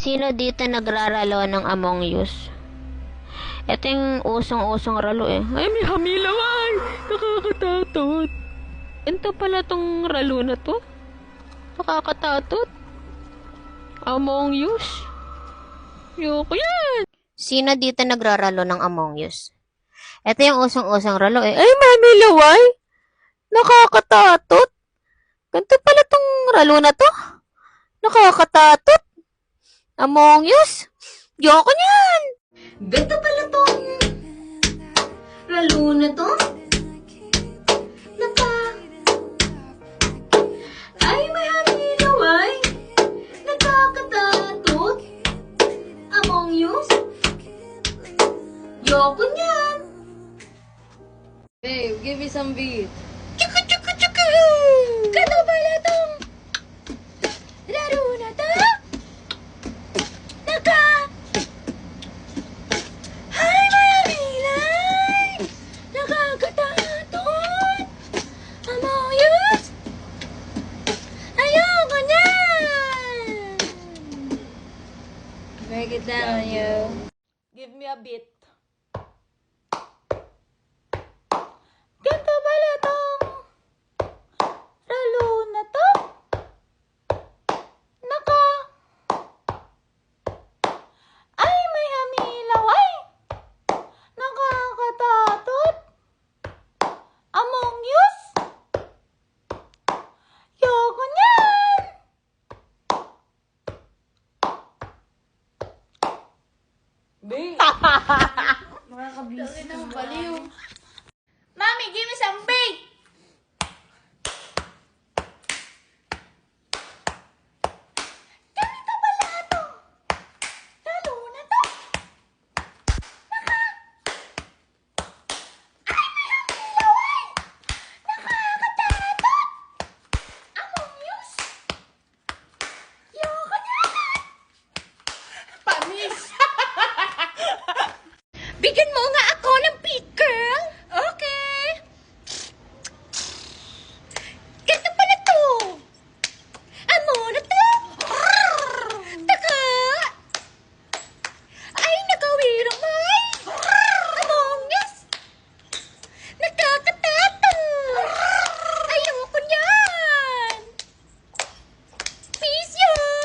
Sino dito nagraralo ng Among Us? Ito yung usong-usong ralo eh. Ay, may hamilaw ay! Nakakatatot. Ito pala tong ralo na to. Nakakatatot. Among Us. Yoko yan! Sino dito nagraralo ng Among Us? Ito yung usong-usong ralo eh. Ay, may hamilaw ay! Nakakatatot. Ganito pala tong ralo na to. Nakakatatot. Among Us? Yoko niyan! Ganito pala tong lalo na to? Ay, may hamilaw ay! Nakakatatot. Among Us? Yoko niyan! Babe, give me some beat. Chuku chuku chuku! Ganito pala tong laro na to? Ay, malamilay! Nakakatatot! Among Us? Ayoko niyan! Break it down, yo. Give me a beat. Ganito pala tong laro na to? Ay, may hamilaw ay! Nakakatatot! Among Us? Yoko niyan! Babe! Makakabisi ng baliw. Mommy, give me some bait! Ganito pala to. Lalo na to. Ay, may hamilaw ay! Nakakatatot! Among Us? Yoko niyan! Panis! Bigyan mo nga ako ng beat, girl! Okay! Ganito pala to! Ano na to? Taka! Ay, nakawirang may! Among Us! Nakakatato! Ayoko niyan! Peace yun!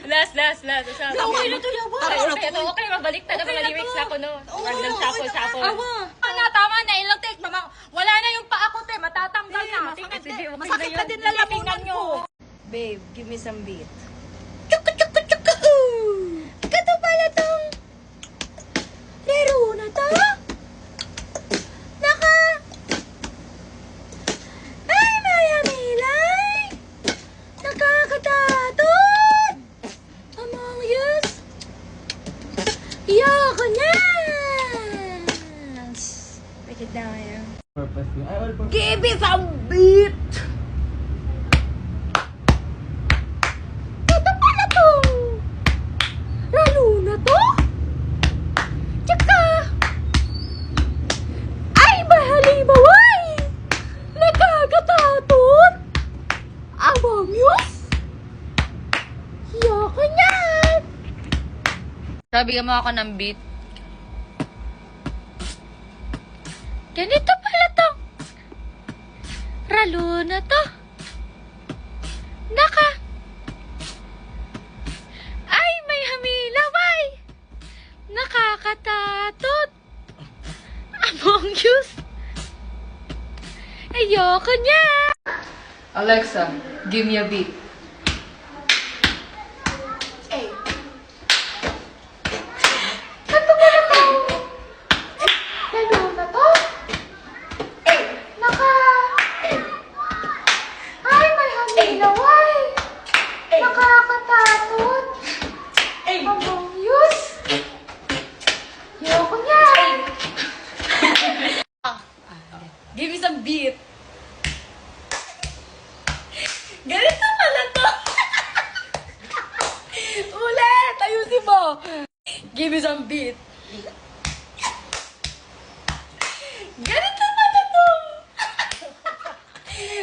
Last. Okay na to, yawa! Okay, mabalik na mga lyrics na ako, no? Random shuffle. Tama na, ilang take. Wala na yung paa ko, te. Matatanggal na. Masakit na din lalamunan ko. Babe, give me some beat. Chuku chuku chuku! Ganito pala tong laro na to? Ay, may hamilay! Nakakatatot! Among Us? Yoko niyan! Break it down, yo. Give me some beat! Ito pala tong lalo na to? Tsaka, ay, mahalibaway! Nakakatatot! Among Us? Yoko niyan! Sabi mo ako ng beat. Ganito pala tong lalo na to? Ay, may hamilaway! Nakakatatot! Among Us? Ayoko niya! Alexa, give me a beat. Lalo na to? Ay, may hamilaway! Nakakatatot! Among Us? Ayoko niya! Give me some beat. Ganito pala to. Ulit! Ayusin mo. Give me some beat. Ganito pala to.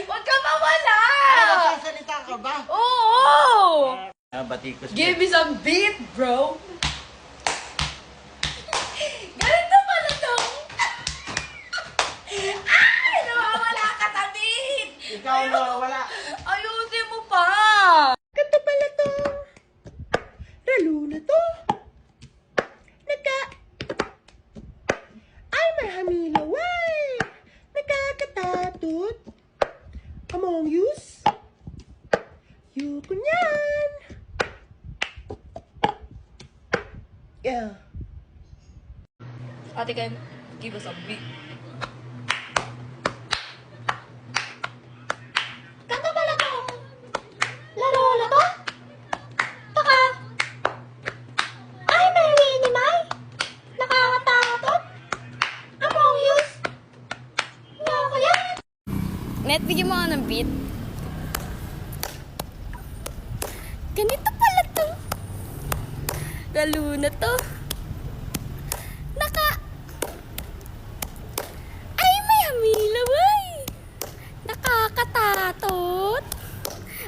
Huwag ka mawala. Nagsasalita ka ba? Oo! Batikos. Give me some beat, bro. Ganito pala to. Ay, nawawala ka sa beat. Ikaw na, wala. Ayusin mo pa. Ganito pala to. Ralo na to. Ay, may hamilaway. Nakakatatot. Among Us. Yuko niyan. Yeah. Ate Ken, give us a beat. Ganito pala to. Laro na to. Taka. Ay, may winimay. Nakakatakot. Among Us. Loko yan. Net, bigyan mo ako ng beat. Ganito pala to. Lalo na to. Ay, may hamilaway. Nakakatatot.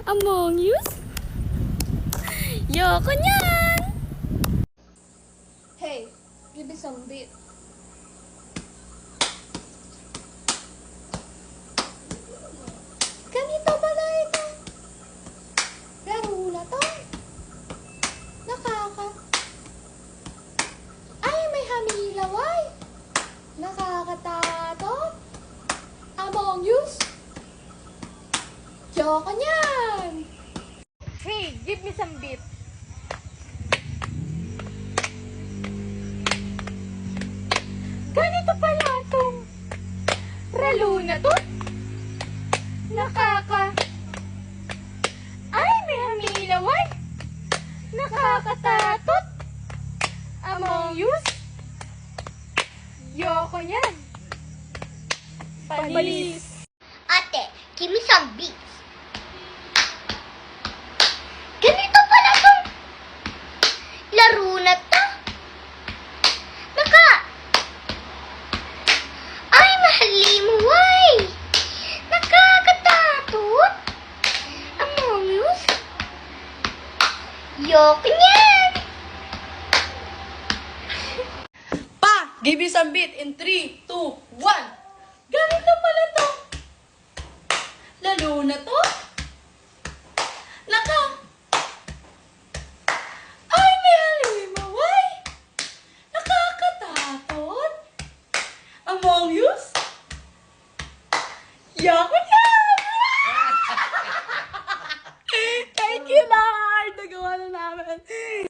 Among Us. Yoko niyan. Hey, give me some beat. Ganito pala ito. Laro na to. Ay, may hamilaway. Nakakatatot. Among Us. Yoko niyan. Hey, give me some beat. Ganito pala itong ralo na to. Ay, may hamilaway. Nakakatatot. Among Us. Yoko yan. Panis. Ate, give me some beats. Ganito pala to. Laro na to. Ay, mahalimaway. Nakakatatot. Among Us. Yoko niyan. Pa, give me some beat in 3, 2, 1. Ganito pala to. Lalo na to. Ay, may halimaway. Nakakatatot. Among Us. Yako yan. Thank you, Lord. Nagawa na namin.